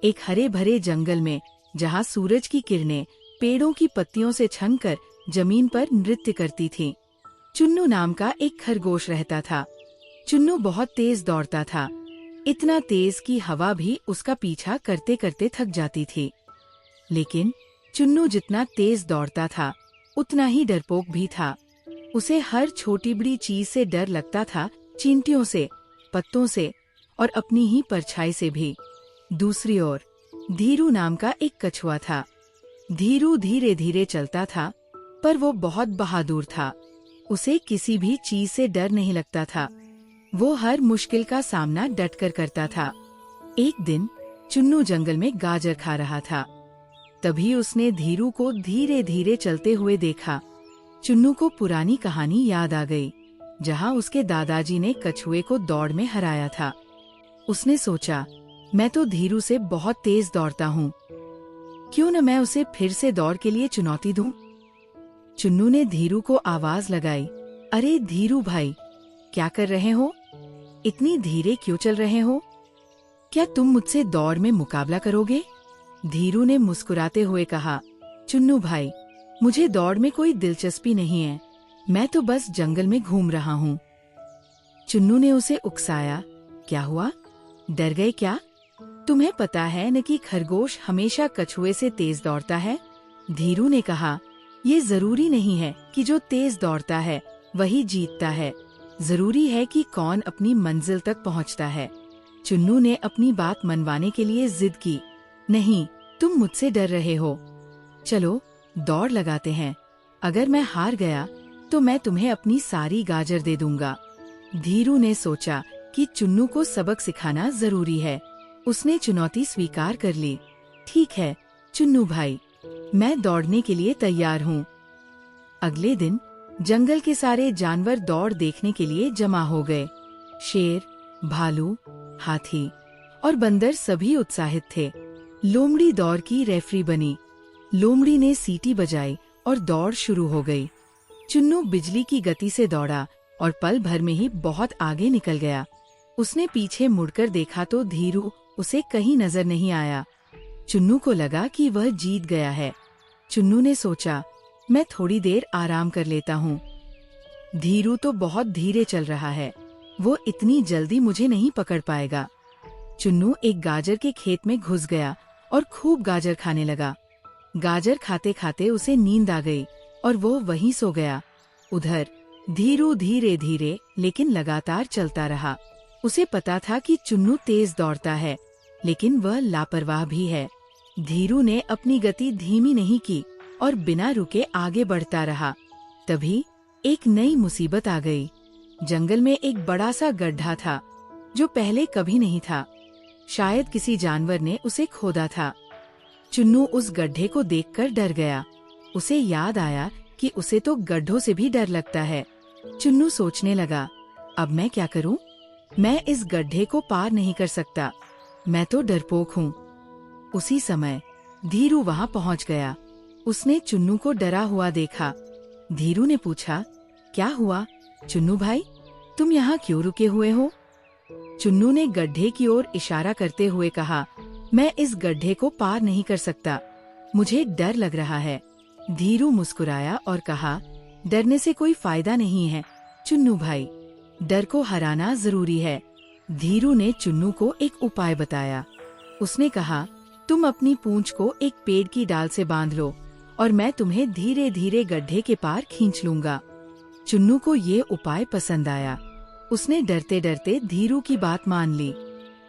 एक हरे भरे जंगल में, जहाँ सूरज की किरणें पेड़ों की पत्तियों से छनकर जमीन पर नृत्य करती थीं, चुन्नू नाम का एक खरगोश रहता था। चुन्नू बहुत तेज दौड़ता था, इतना तेज कि हवा भी उसका पीछा करते करते थक जाती थी। लेकिन चुन्नू जितना तेज दौड़ता था, उतना ही डरपोक भी था। उसे हर छोटी बड़ी चीज से डर लगता था, चींटियों से, पत्तों से और अपनी ही परछाई से भी। दूसरी ओर धीरू नाम का एक कछुआ था। धीरू धीरे धीरे चलता था, पर वो बहुत बहादुर था। उसे किसी भी चीज से डर नहीं लगता था। वो हर मुश्किल का सामना डटकर करता था। एक दिन चुन्नू जंगल में गाजर खा रहा था। तभी उसने धीरू को धीरे धीरे चलते हुए देखा। चुन्नू को पुरानी कहानी याद आ गई, जहाँ उसके दादाजी ने कछुए को दौड़ में हराया था। उसने सोचा, मैं तो धीरू से बहुत तेज दौड़ता हूँ, क्यों न मैं उसे फिर से दौड़ के लिए चुनौती दूं? चुन्नू ने धीरू को आवाज लगाई, अरे धीरू भाई, क्या कर रहे हो? इतनी धीरे क्यों चल रहे हो? क्या तुम मुझसे दौड़ में मुकाबला करोगे? धीरू ने मुस्कुराते हुए कहा, चुन्नू भाई, मुझे दौड़ में कोई दिलचस्पी नहीं है, मैं तो बस जंगल में घूम रहा हूँ। चुन्नू ने उसे उकसाया, क्या हुआ, डर गए क्या? तुम्हें पता है न कि खरगोश हमेशा कछुए से तेज दौड़ता है? धीरू ने कहा, ये जरूरी नहीं है कि जो तेज दौड़ता है वही जीतता है, जरूरी है कि कौन अपनी मंजिल तक पहुंचता है। चुन्नू ने अपनी बात मनवाने के लिए जिद की, नहीं, तुम मुझसे डर रहे हो, चलो दौड़ लगाते हैं। अगर मैं हार गया तो मैं तुम्हें अपनी सारी गाजर दे दूंगा। धीरू ने सोचा कि चुन्नू को सबक सिखाना जरूरी है। उसने चुनौती स्वीकार कर ली। ठीक है चुन्नू भाई, मैं दौड़ने के लिए तैयार हूँ। अगले दिन जंगल के सारे जानवर दौड़ देखने के लिए जमा हो गए। शेर, भालू, हाथी और बंदर सभी उत्साहित थे। लोमड़ी दौड़ की रेफरी बनी। लोमड़ी ने सीटी बजाई और दौड़ शुरू हो गई। चुन्नू बिजली की गति से दौड़ा और पल भर में ही बहुत आगे निकल गया। उसने पीछे मुड़कर देखा तो धीरू उसे कहीं नजर नहीं आया। चुन्नू को लगा कि वह जीत गया है। चुन्नू ने सोचा, मैं थोड़ी देर आराम कर लेता हूँ। धीरू तो बहुत धीरे चल रहा है, वो इतनी जल्दी मुझे नहीं पकड़ पाएगा। चुन्नू एक गाजर के खेत में घुस गया और खूब गाजर खाने लगा। गाजर खाते खाते उसे नींद आ गई और वो वहीं सो गया। उधर धीरू धीरे धीरे लेकिन लगातार चलता रहा। उसे पता था कि चुन्नू तेज दौड़ता है, लेकिन वह लापरवाह भी है। धीरू ने अपनी गति धीमी नहीं की और बिना रुके आगे बढ़ता रहा। तभी एक नई मुसीबत आ गई। जंगल में एक बड़ा सा गड्ढा था, जो पहले कभी नहीं था। शायद किसी जानवर ने उसे खोदा था। चुन्नू उस गड्ढे को देखकर डर गया। उसे याद आया कि उसे तो गड्ढों से भी डर लगता है। चुन्नू सोचने लगा, अब मैं क्या करूं? मैं इस गड्ढे को पार नहीं कर सकता, मैं तो डरपोक हूँ। उसी समय धीरू वहाँ पहुँच गया। उसने चुन्नू को डरा हुआ देखा। धीरू ने पूछा, क्या हुआ चुन्नू भाई, तुम यहाँ क्यों रुके हुए हो? चुन्नू ने गड्ढे की ओर इशारा करते हुए कहा, मैं इस गड्ढे को पार नहीं कर सकता, मुझे डर लग रहा है। धीरू मुस्कुराया और कहा, डरने से कोई फायदा नहीं है चुन्नू भाई, डर को हराना जरूरी है। धीरू ने चुन्नू को एक उपाय बताया। उसने कहा, तुम अपनी पूंछ को एक पेड़ की डाल से बांध लो और मैं तुम्हें धीरे धीरे गड्ढे के पार खींच लूंगा। चुन्नू को ये उपाय पसंद आया। उसने डरते डरते धीरू की बात मान ली।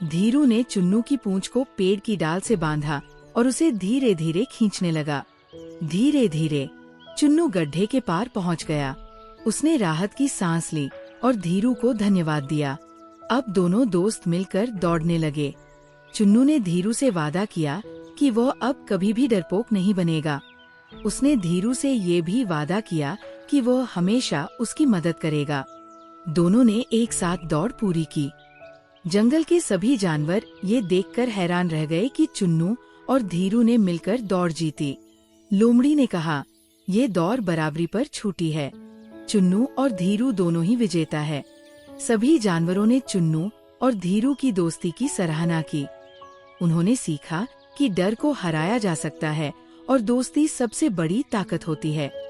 धीरू ने चुन्नू की पूंछ को पेड़ की डाल से बांधा और उसे धीरे धीरे खींचने लगा। धीरे धीरे चुन्नू गड्ढे के पार पहुंच गया। उसने राहत की सांस ली और धीरू को धन्यवाद दिया। अब दोनों दोस्त मिलकर दौड़ने लगे। चुन्नू ने धीरू से वादा किया कि वह अब कभी भी डरपोक नहीं बनेगा। उसने धीरू से ये भी वादा किया कि वह हमेशा उसकी मदद करेगा। दोनों ने एक साथ दौड़ पूरी की। जंगल के सभी जानवर ये देखकर हैरान रह गए कि चुन्नू और धीरू ने मिलकर दौड़ जीती। लोमड़ी ने कहा, ये दौड़ बराबरी पर छूटी है, चुन्नू और धीरू दोनों ही विजेता है। सभी जानवरों ने चुन्नू और धीरू की दोस्ती की सराहना की। उन्होंने सीखा कि डर को हराया जा सकता है और दोस्ती सबसे बड़ी ताकत होती है।